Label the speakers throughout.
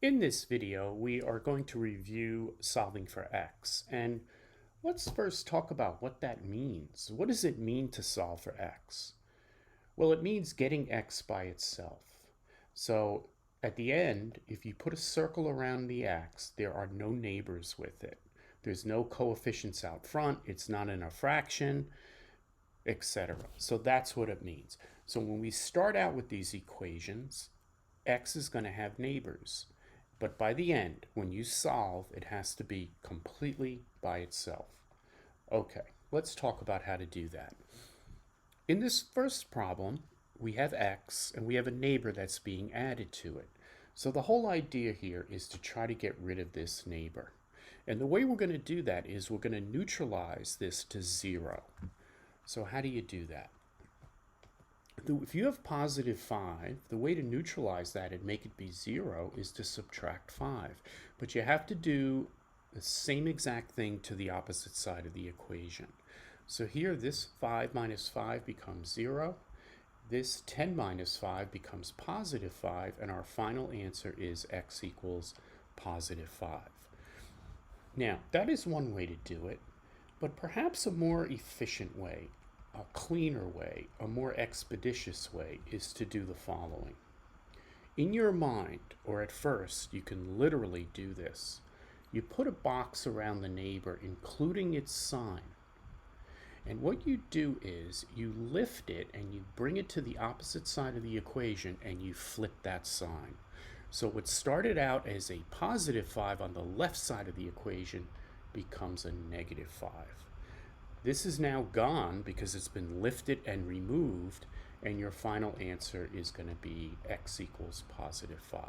Speaker 1: In this video, we are going to review solving for x. And let's first talk about what that means. What does it mean to solve for x? Well, it means getting x by itself. So at the end, if you put a circle around the x, there are no neighbors with it. There's no coefficients out front. It's not in a fraction, etc. So that's what it means. So when we start out with these equations, x is going to have neighbors. But by the end, when you solve, it has to be completely by itself. Okay, let's talk about how to do that. In this first problem, we have x and we have a neighbor that's being added to it. So the whole idea here is to try to get rid of this neighbor. And the way we're going to do that is we're going to neutralize this to 0. So how do you do that? If you have positive 5, the way to neutralize that and make it be 0 is to subtract 5. But you have to do the same exact thing to the opposite side of the equation. So here, this 5 minus 5 becomes 0. This 10 minus 5 becomes positive 5, and our final answer is x equals positive 5. Now, that is one way to do it, but perhaps a more efficient way, a cleaner way, a more expeditious way is to do the following. In your mind, or at first, you can literally do this. You put a box around the neighbor, including its sign. And what you do is you lift it and you bring it to the opposite side of the equation and you flip that sign. So what started out as a positive 5 on the left side of the equation becomes a negative 5. This is now gone because it's been lifted and removed, and your final answer is going to be x equals positive 5.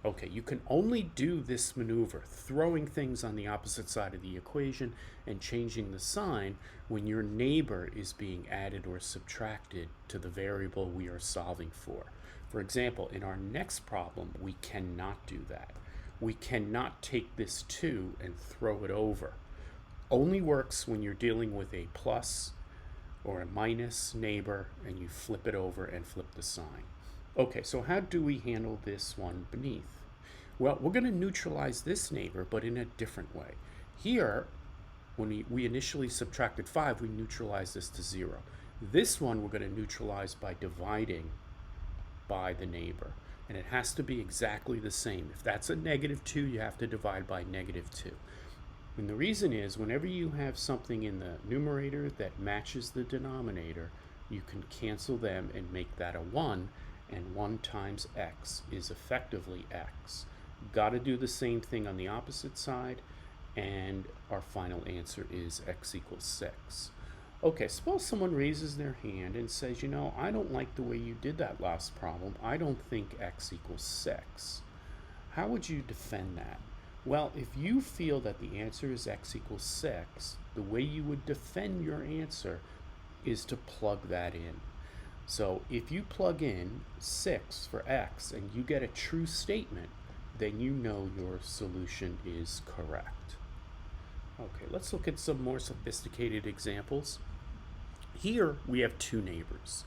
Speaker 1: Okay, you can only do this maneuver, throwing things on the opposite side of the equation and changing the sign, when your neighbor is being added or subtracted to the variable we are solving for. For example, in our next problem, we cannot do that. We cannot take this 2 and throw it over. Only works when you're dealing with a plus or a minus neighbor and you flip it over and flip the sign. Okay, so how do we handle this one beneath? Well, we're going to neutralize this neighbor, but in a different way. Here, when we initially subtracted 5, we neutralized this to 0. This one we're going to neutralize by dividing by the neighbor. And it has to be exactly the same. If that's a negative 2, you have to divide by negative 2. And the reason is, whenever you have something in the numerator that matches the denominator, you can cancel them and make that a 1, and 1 times x is effectively x. Got to do the same thing on the opposite side, and our final answer is x equals 6. Okay, suppose someone raises their hand and says, you know, I don't like the way you did that last problem. I don't think x equals 6. How would you defend that? Well, if you feel that the answer is x equals 6, the way you would defend your answer is to plug that in. So if you plug in 6 for x and you get a true statement, then you know your solution is correct. Okay, let's look at some more sophisticated examples. Here we have 2 neighbors.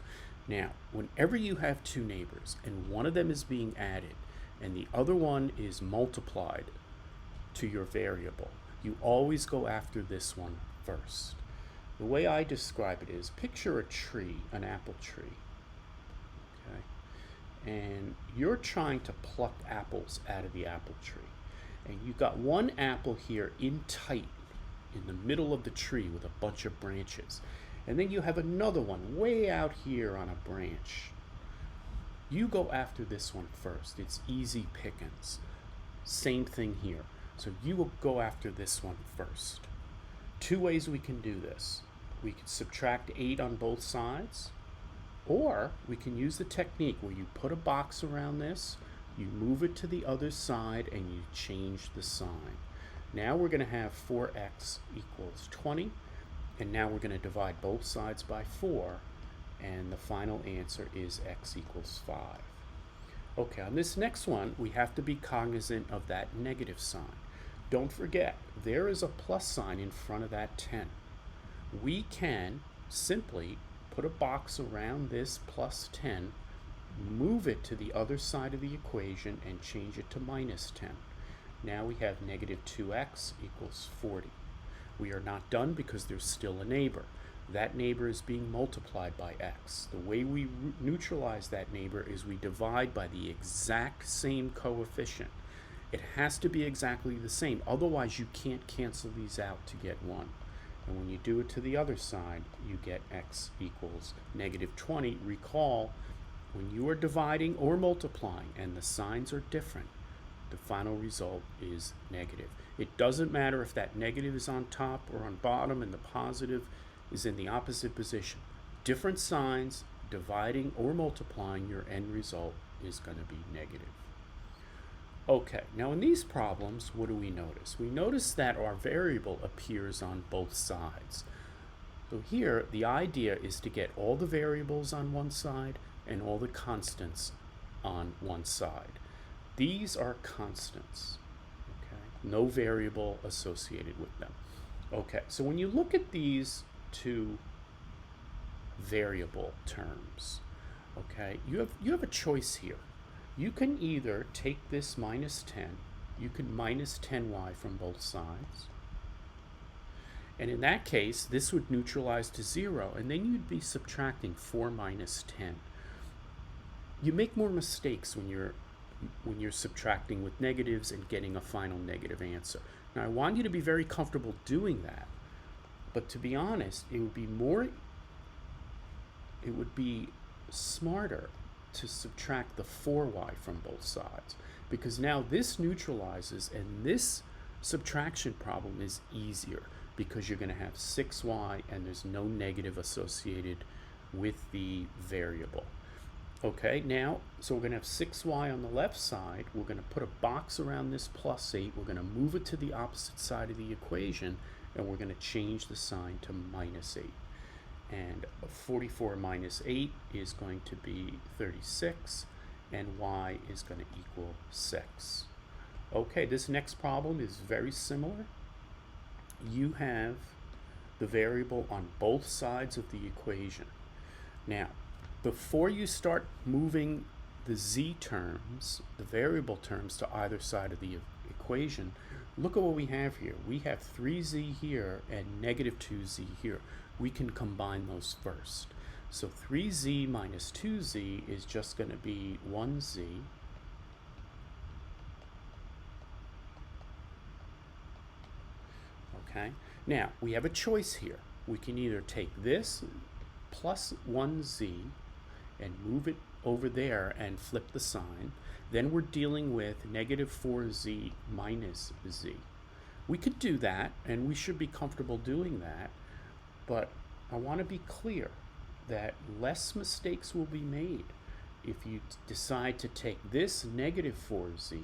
Speaker 1: Now, whenever you have 2 neighbors and one of them is being added and the other one is multiplied to your variable, you always go after this one first. The way I describe it is, picture a tree, an apple tree. Okay? And you're trying to pluck apples out of the apple tree. And you've got one apple here in tight in the middle of the tree with a bunch of branches. And then you have another one way out here on a branch. You go after this one first. It's easy pickings. Same thing here. So you will go after this one first. 2 ways we can do this. We can subtract 8 on both sides, or we can use the technique where you put a box around this, you move it to the other side, and you change the sign. Now we're going to have 4x equals 20, and now we're going to divide both sides by 4, and the final answer is x equals 5. Okay, on this next one, we have to be cognizant of that negative sign. Don't forget, there is a plus sign in front of that 10. We can simply put a box around this plus 10 move it to the other side of the equation and change it to minus 10. Now we have negative 2x equals 40. We are not done because there's still a neighbor. That neighbor is being multiplied by x. The way we neutralize that neighbor is we divide by the exact same coefficient. It has to be exactly the same, otherwise you can't cancel these out to get 1. And when you do it to the other side, you get x equals negative 20. Recall, when you are dividing or multiplying and the signs are different, the final result is negative. It doesn't matter if that negative is on top or on bottom and the positive is in the opposite position. Different signs, dividing or multiplying, your end result is going to be negative. Okay, now in these problems, what do we notice? We notice that our variable appears on both sides. So here, the idea is to get all the variables on one side and all the constants on one side. These are constants, okay? No variable associated with them. Okay, so when you look at these two variable terms, okay, you have a choice here. You can either take this minus 10, you can minus 10y from both sides, and in that case, this would neutralize to 0, and then you'd be subtracting 4 minus 10. You make more mistakes when you're subtracting with negatives and getting a final negative answer. Now, I want you to be very comfortable doing that, but to be honest, it would be smarter to subtract the 4y from both sides, because now this neutralizes and this subtraction problem is easier because you're going to have 6y and there's no negative associated with the variable. Okay, now, so we're going to have 6y on the left side. We're going to put a box around this plus 8. We're going to move it to the opposite side of the equation, and we're going to change the sign to minus 8. And 44 minus 8 is going to be 36, and y is going to equal 6. Okay, this next problem is very similar. You have the variable on both sides of the equation. Now, before you start moving the z terms, the variable terms, to either side of the equation, look at what we have here. We have 3z here and negative 2z here. We can combine those first. So 3z minus 2z is just going to be 1z okay? Now, we have a choice here. We can either take this plus 1z and move it over there and flip the sign. Then we're dealing with negative 4z minus z. We could do that, and we should be comfortable doing that, but I want to be clear that less mistakes will be made if you decide to take this negative 4z,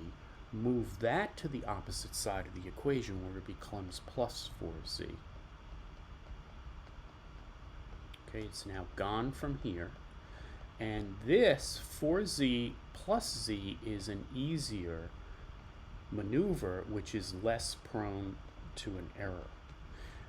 Speaker 1: move that to the opposite side of the equation where it becomes plus 4z. Okay, it's now gone from here. And this 4z plus z is an easier maneuver, which is less prone to an error.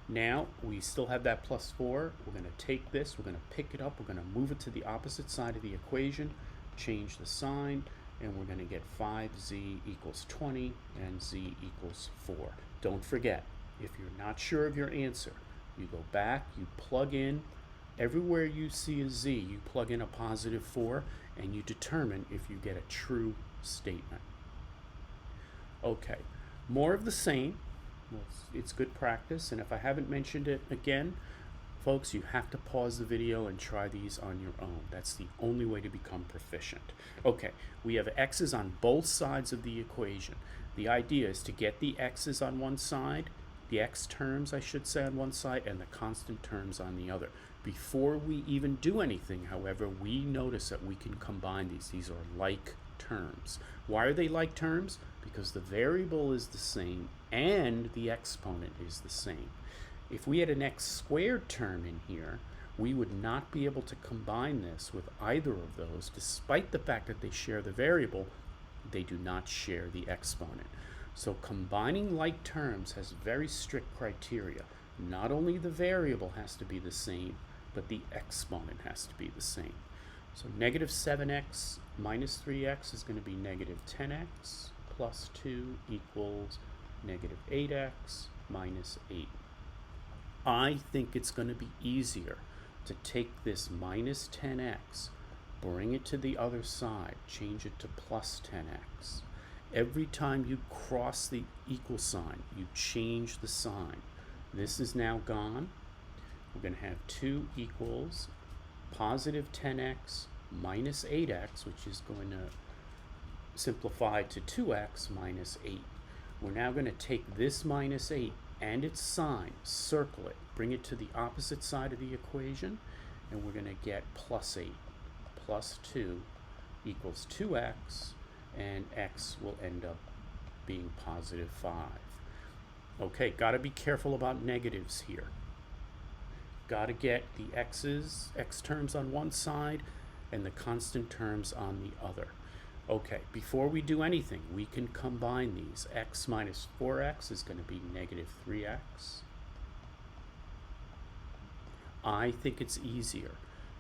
Speaker 1: Now, we still have that plus 4. We're going to take this, we're going to pick it up, we're going to move it to the opposite side of the equation, change the sign, and we're going to get 5z equals 20 and z equals 4. Don't forget, if you're not sure of your answer, you go back, you plug in, everywhere you see a z, you plug in a positive 4, and you determine if you get a true statement. Okay, more of the same. Well, it's good practice, and if I haven't mentioned it again, folks, you have to pause the video and try these on your own. That's the only way to become proficient. Okay, we have x's on both sides of the equation. The idea is to get the x's on one side, the x terms, I should say, on one side, and the constant terms on the other. Before we even do anything, however, we notice that we can combine these. These are like terms. Why are they like terms? Because the variable is the same and the exponent is the same. If we had an x squared term in here, we would not be able to combine this with either of those, despite the fact that they share the variable. They do not share the exponent. So combining like terms has very strict criteria. Not only the variable has to be the same, but the exponent has to be the same. So negative 7x Minus 3x is going to be negative 10x plus 2 equals negative 8x minus 8. I think it's going to be easier to take this minus 10x, bring it to the other side, change it to plus 10x. Every time you cross the equal sign, you change the sign. This is now gone. We're going to have 2 equals positive 10x minus 8x, which is going to simplify to 2x minus 8. We're now going to take this minus 8 and its sign, circle it, bring it to the opposite side of the equation, and we're going to get plus 8 plus 2 equals 2x, and x will end up being positive 5. Okay, got to be careful about negatives here. Got to get the x terms on one side and the constant terms on the other. Okay, before we do anything, we can combine these. X minus 4x is going to be negative 3x. I think it's easier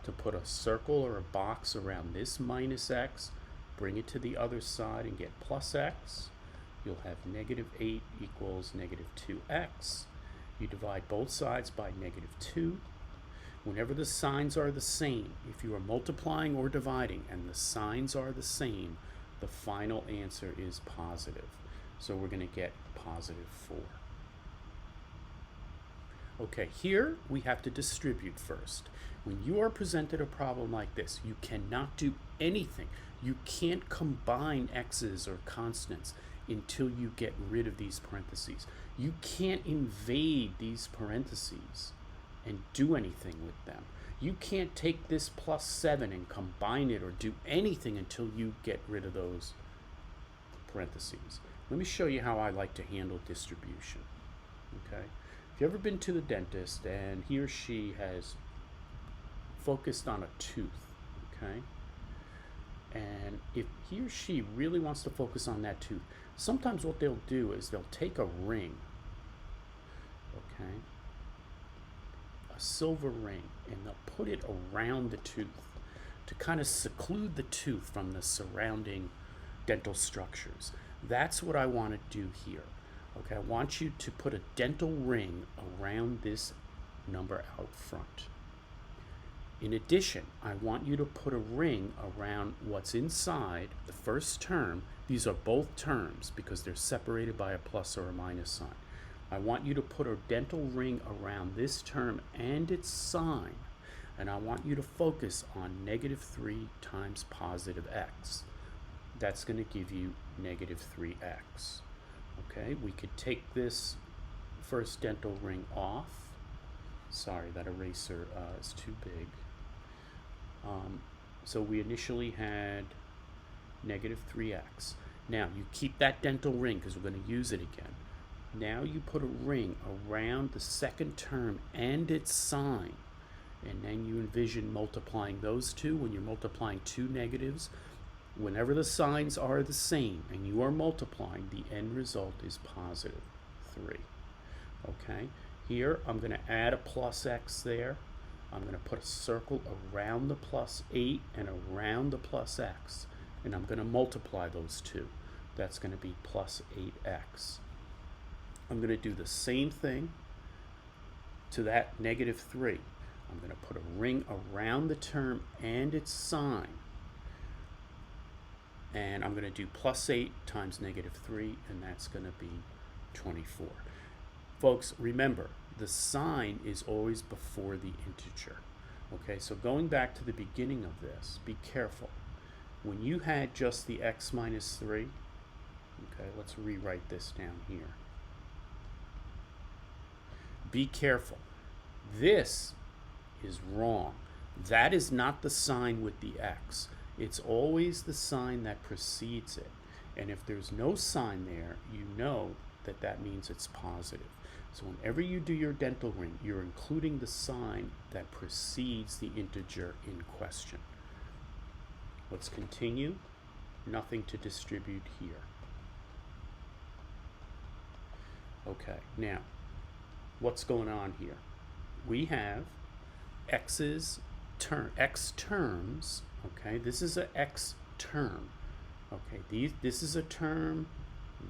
Speaker 1: to put a circle or a box around this minus x, bring it to the other side and get plus x. You'll have negative 8 equals negative 2x. You divide both sides by negative 2. Whenever the signs are the same, if you are multiplying or dividing and the signs are the same, the final answer is positive. So we're going to get positive 4. Okay, here we have to distribute first. When you are presented a problem like this, you cannot do anything. You can't combine x's or constants until you get rid of these parentheses. You can't invade these parentheses and do anything with them. You can't take this plus 7 and combine it or do anything until you get rid of those parentheses. Let me show you how I like to handle distribution. Okay? If you've ever been to the dentist and he or she has focused on a tooth, okay? And if he or she really wants to focus on that tooth, sometimes what they'll do is they'll take a ring, okay? A silver ring, and they'll put it around the tooth to kind of seclude the tooth from the surrounding dental structures. That's what I want to do here. Okay, I want you to put a dental ring around this number out front. In addition, I want you to put a ring around what's inside the first term. These are both terms because they're separated by a plus or a minus sign. I want you to put a dental ring around this term and its sign, and I want you to focus on negative 3 times positive x. That's going to give you negative 3x. Okay, we could take this first dental ring off. Sorry, that eraser is too big. So we initially had negative 3x. Now you keep that dental ring because we're going to use it again. Now you put a ring around the second term and its sign, and then you envision multiplying those two. When you're multiplying two negatives, whenever the signs are the same and you are multiplying, the end result is positive 3. Okay, here I'm going to add a plus x there. I'm going to put a circle around the plus 8 and around the plus x, and I'm going to multiply those two. That's going to be plus 8x. I'm going to do the same thing to that negative 3. I'm going to put a ring around the term and its sign, and I'm going to do plus 8 times negative 3, and that's going to be 24. Folks, remember, the sign is always before the integer. Okay, so going back to the beginning of this, be careful. When you had just the x minus 3, okay, let's rewrite this down here. Be careful. This is wrong. That is not the sign with the x. It's always the sign that precedes it. And if there's no sign there, you know that that means it's positive. So whenever you do your dental ring, you're including the sign that precedes the integer in question. Let's continue. Nothing to distribute here. Okay, now, what's going on here? We have x terms, okay? This is a x term. Okay, this is a term,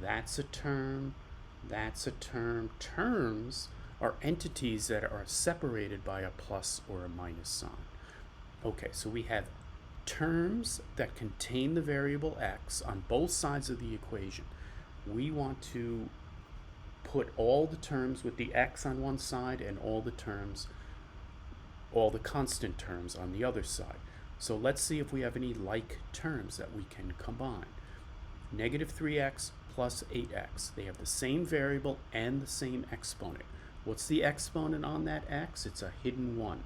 Speaker 1: that's a term, that's a term. Terms are entities that are separated by a plus or a minus sign. Okay, so we have terms that contain the variable x on both sides of the equation. We want to put all the terms with the x on one side and all the constant terms on the other side. So let's see if we have any like terms that we can combine. Negative 3x plus 8x. They have the same variable and the same exponent. What's the exponent on that x? It's a hidden 1.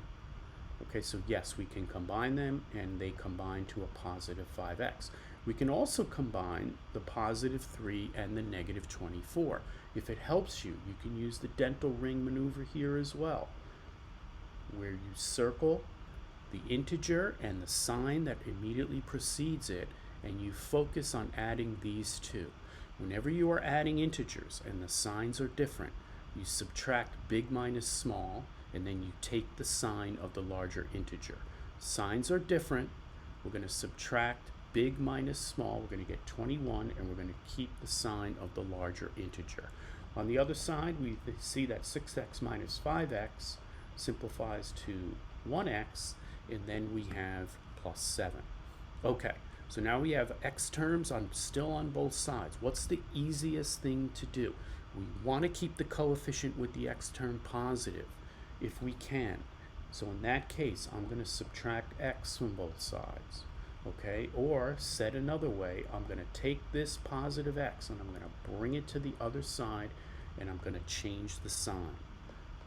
Speaker 1: Okay, so yes, we can combine them, and they combine to a positive 5x. We can also combine the positive 3 and the negative 24. If it helps you, you can use the dental ring maneuver here as well, where you circle the integer and the sign that immediately precedes it, and you focus on adding these two. Whenever you are adding integers and the signs are different, you subtract big minus small, and then you take the sign of the larger integer. Signs are different. We're going to subtract big minus small. We're going to get 21, and we're going to keep the sign of the larger integer. On the other side, we see that 6x minus 5x simplifies to 1x, and then we have plus 7. Okay, so now we have x terms still on both sides. What's the easiest thing to do? We want to keep the coefficient with the x term positive if we can. So in that case, I'm going to subtract x from both sides. Okay, or said another way, I'm going to take this positive x and I'm going to bring it to the other side, and I'm going to change the sign.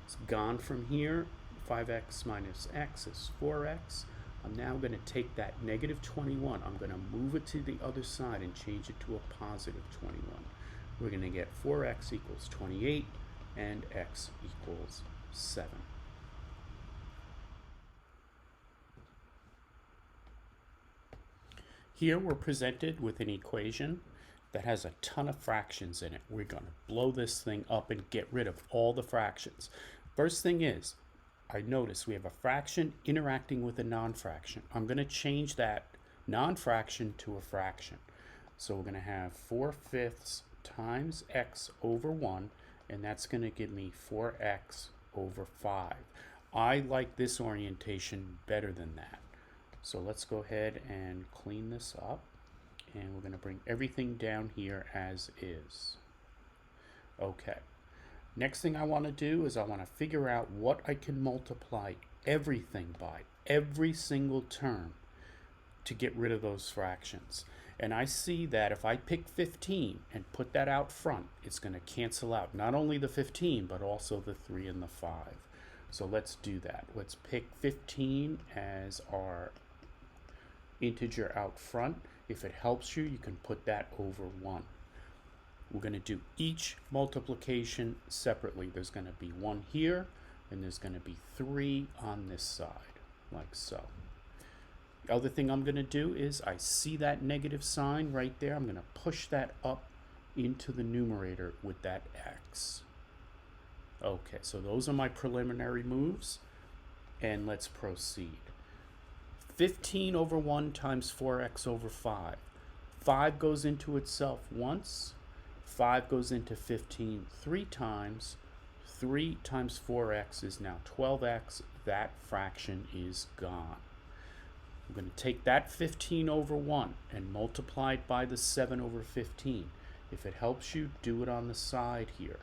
Speaker 1: It's gone from here. 5x minus x is 4x. I'm now going to take that negative 21. I'm going to move it to the other side and change it to a positive 21. We're going to get 4x equals 28 and x equals 7. Here we're presented with an equation that has a ton of fractions in it. We're going to blow this thing up and get rid of all the fractions. First thing is, I notice we have a fraction interacting with a non-fraction. I'm going to change that non-fraction to a fraction. So we're going to have 4/5 times x over 1, and that's going to give me 4x over 5. I like this orientation better than that. So let's go ahead and clean this up, and we're going to bring everything down here as is. Okay. Next thing I want to do is I want to figure out what I can multiply everything by, every single term, to get rid of those fractions. And I see that if I pick 15 and put that out front, it's going to cancel out not only the 15, but also the 3 and the 5. So let's do that. Let's pick 15 as our integer out front. If it helps you, you can put that over 1. We're going to do each multiplication separately. There's going to be 1 here, and there's going to be 3 on this side, like so. The other thing I'm going to do is I see that negative sign right there. I'm going to push that up into the numerator with that x. Okay, so those are my preliminary moves, and let's proceed. 15 over 1 times 4x over 5. 5 goes into itself once. 5 goes into 15 3 times. 3 times 4x is now 12x. That fraction is gone. I'm going to take that 15 over 1 and multiply it by the 7 over 15. If it helps you, do it on the side here.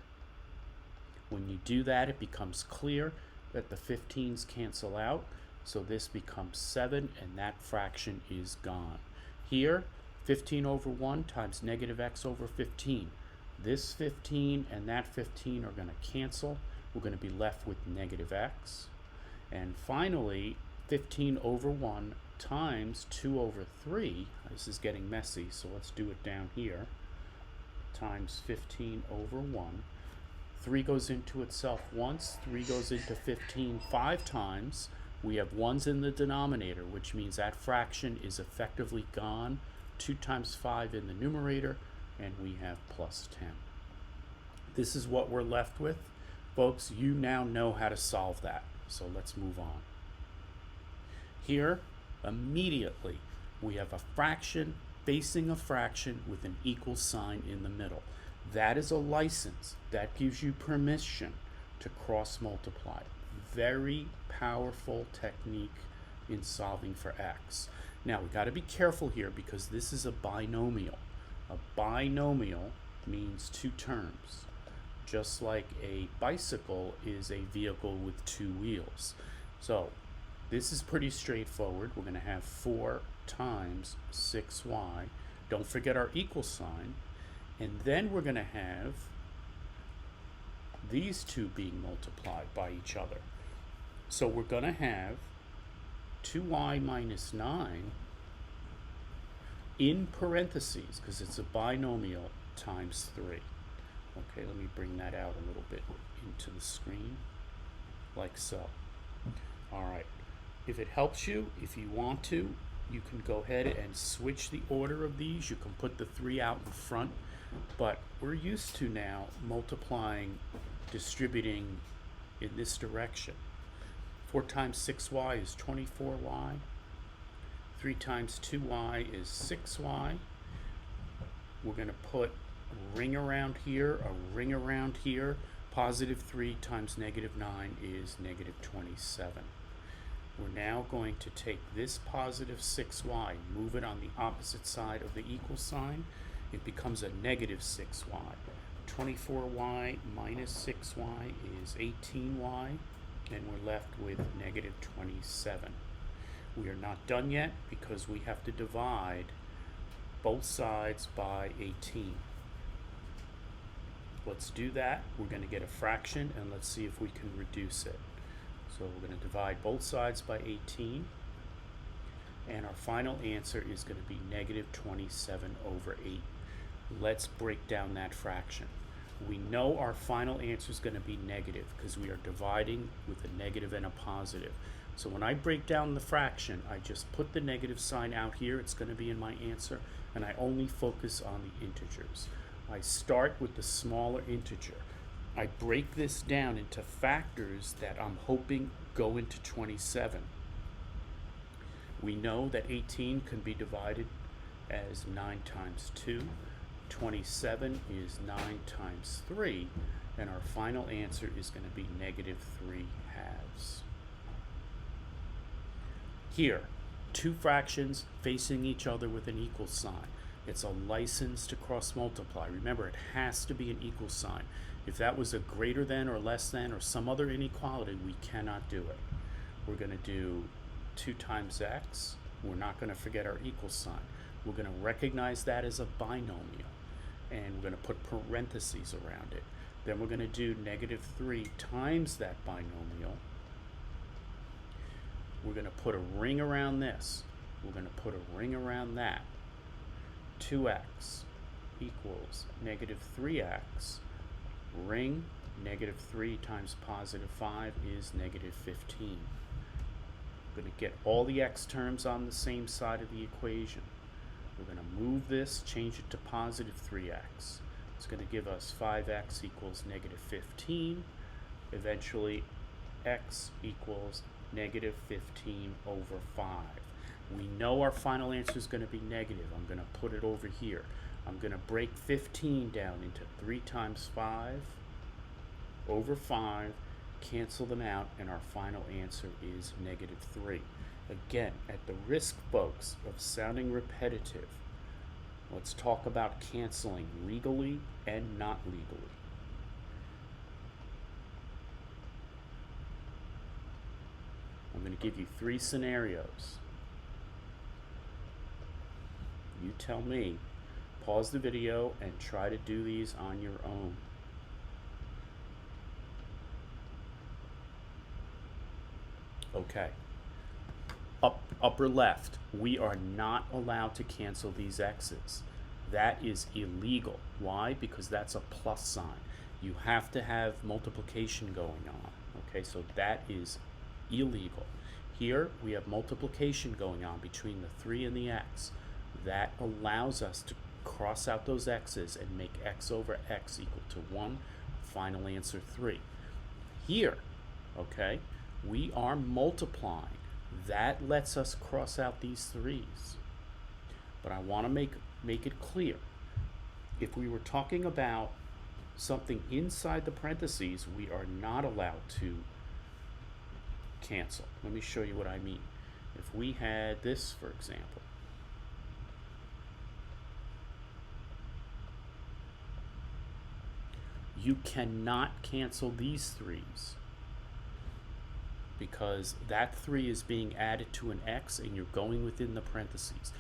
Speaker 1: When you do that, it becomes clear that the 15s cancel out. So this becomes 7, and that fraction is gone. Here, 15 over 1 times negative x over 15. This 15 and that 15 are going to cancel. We're going to be left with negative x. And finally, 15 over 1 times 2 over 3. This is getting messy, so let's do it down here. Times 15 over 1. 3 goes into itself once. 3 goes into 15 5 times. We have 1's in the denominator, which means that fraction is effectively gone. 2 times 5 in the numerator, and we have plus 10. This is what we're left with. Folks, you now know how to solve that. So let's move on. Here, immediately, We have a fraction facing a fraction with an equal sign in the middle. That is a license. That gives you permission to cross multiply. Very powerful technique in solving for x. Now we got to be careful here because this is a binomial. A binomial means two terms, just like a bicycle is a vehicle with two wheels. So this is pretty straightforward. We're going to have 4 times 6y. Don't forget our equal sign. And then we're going to have these two being multiplied by each other. So we're going to have 2y minus 9 in parentheses, because it's a binomial, times 3. Okay, let me bring that out a little bit into the screen, like so. All right, if it helps you, if you want to, you can go ahead and switch the order of these. You can put the 3 out in front, but we're used to now multiplying, distributing in this direction. 4 times 6y is 24y. 3 times 2y is 6y. We're going to put a ring around here, a ring around here. Positive 3 times negative 9 is negative 27. We're now going to take this positive 6y, move it on the opposite side of the equal sign. It becomes a negative 6y. 24y minus 6y is 18y, and we're left with negative 27. We are not done yet because we have to divide both sides by 18. Let's do that. We're going to get a fraction, and let's see if we can reduce it. So we're going to divide both sides by 18, and our final answer is going to be negative 27 over 8. Let's break down that fraction. We know our final answer is going to be negative because we are dividing with a negative and a positive. So when I break down the fraction, I just put the negative sign out here. It's going to be in my answer, and I only focus on the integers. I start with the smaller integer. I break this down into factors that I'm hoping go into 27. We know that 18 can be divided as 9 times 2. 27 is 9 times 3, and our final answer is going to be negative 3 halves. Here, two fractions facing each other with an equal sign. It's a license to cross multiply. Remember, it has to be an equal sign. If that was a greater than or less than or some other inequality, we cannot do it. We're going to do 2 times x. We're not going to forget our equal sign. We're going to recognize that as a binomial, and we're going to put parentheses around it. Then we're going to do negative 3 times that binomial. We're going to put a ring around this. We're going to put a ring around that. 2x equals negative 3x. Ring, negative 3 times positive 5 is negative 15. We're going to get all the x terms on the same side of the equation. We're going to move this, change it to positive 3x. It's going to give us 5x equals negative 15. Eventually, x equals negative 15 over 5. We know our final answer is going to be negative. I'm going to put it over here. I'm going to break 15 down into 3 times 5 over 5, cancel them out, and our final answer is negative 3. Again, at the risk, folks, of sounding repetitive, let's talk about canceling legally and not legally. I'm going to give you 3 scenarios. You tell me. Pause the video and try to do these on your own. Okay. Upper left, we are not allowed to cancel these x's. That is illegal. Why? Because that's a plus sign. You have to have multiplication going on. Okay, so that is illegal. Here we have multiplication going on between the 3 and the x. That allows us to cross out those x's and make x over x equal to 1. Final answer 3. Here, okay, we are multiplying. That lets us cross out these 3's. but I want to make it clear. If we were talking about something inside the parentheses, we are not allowed to cancel. Let me show you what I mean. If we had this, for example, you cannot cancel these 3's because that 3 is being added to an x and you're going within the parentheses.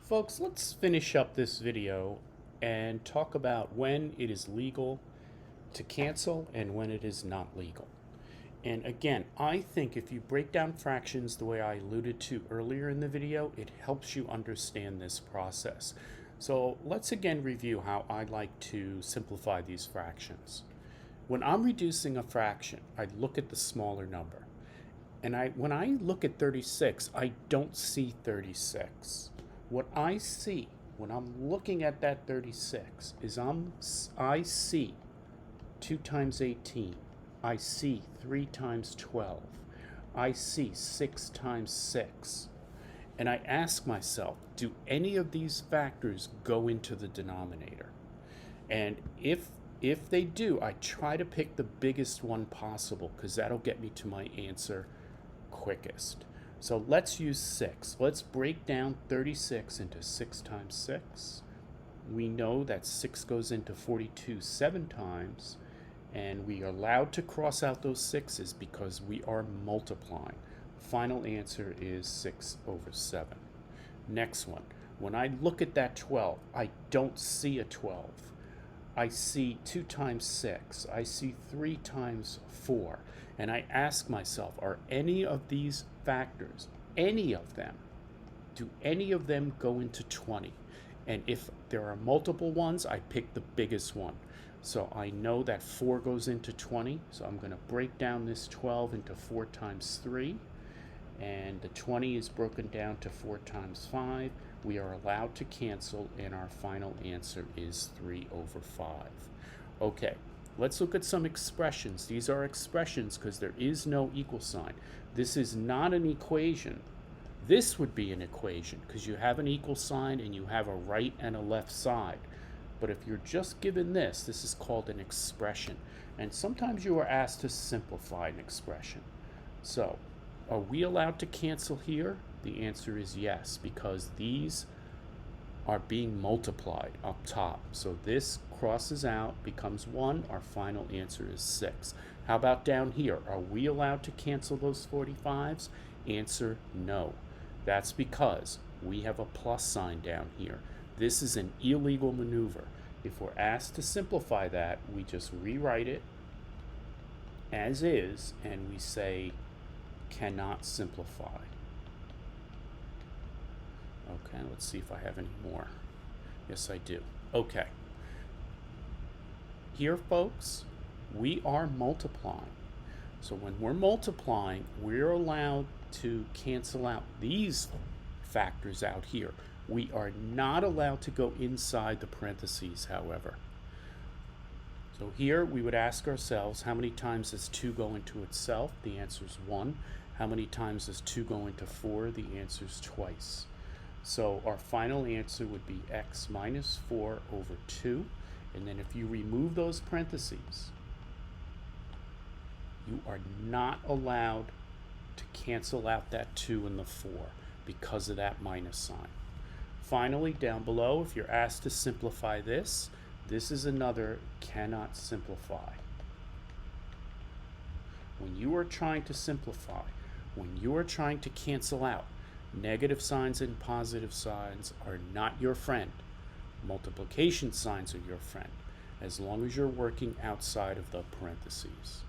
Speaker 1: Folks, let's finish up this video and talk about when it is legal to cancel and when it is not legal. And again, I think if you break down fractions the way I alluded to earlier in the video, it helps you understand this process. So let's again review how I like to simplify these fractions. When I'm reducing a fraction, I look at the smaller number. And when I look at 36, I don't see 36. What I see when I'm looking at that 36 is I see 2 times 18. I see 3 times 12. I see 6 times 6. And I ask myself, do any of these factors go into the denominator? And if they do, I try to pick the biggest one possible because that'll get me to my answer quickest. So let's use 6. Let's break down 36 into 6 times 6. We know that 6 goes into 42 7 times. And we are allowed to cross out those 6's because we are multiplying. Final answer is 6 over 7. Next one. When I look at that 12, I don't see a 12. I see 2 times 6. I see 3 times 4. And I ask myself, are any of these factors, any of them, do any of them go into 20? And if there are multiple ones, I pick the biggest one. So I know that 4 goes into 20, so I'm going to break down this 12 into 4 times 3, and the 20 is broken down to 4 times 5. We are allowed to cancel, and our final answer is 3 over 5. Okay, let's look at some expressions. These are expressions because there is no equal sign. This is not an equation. This would be an equation because you have an equal sign and you have a right and a left side. But if you're just given this is called an expression. And sometimes you are asked to simplify an expression. So, are we allowed to cancel here? The answer is yes, because these are being multiplied up top. So this crosses out, becomes 1. Our final answer is 6. How about down here? Are we allowed to cancel those 45s? Answer, no. That's because we have a plus sign down here. This is an illegal maneuver. If we're asked to simplify that, we just rewrite it as is, and we say cannot simplify. Okay, let's see if I have any more. Yes, I do. Okay. Here, folks, we are multiplying. So when we're multiplying, we're allowed to cancel out these factors out here. We are not allowed to go inside the parentheses, however. So here we would ask ourselves, how many times does 2 go into itself? The answer is 1. How many times does 2 go into 4? The answer is twice. So our final answer would be x minus 4 over 2. And then if you remove those parentheses, you are not allowed to cancel out that 2 and the 4 because of that minus sign. Finally, down below, if you're asked to simplify this, this is another cannot simplify. When you are trying to simplify, when you are trying to cancel out, negative signs and positive signs are not your friend. Multiplication signs are your friend, as long as you're working outside of the parentheses.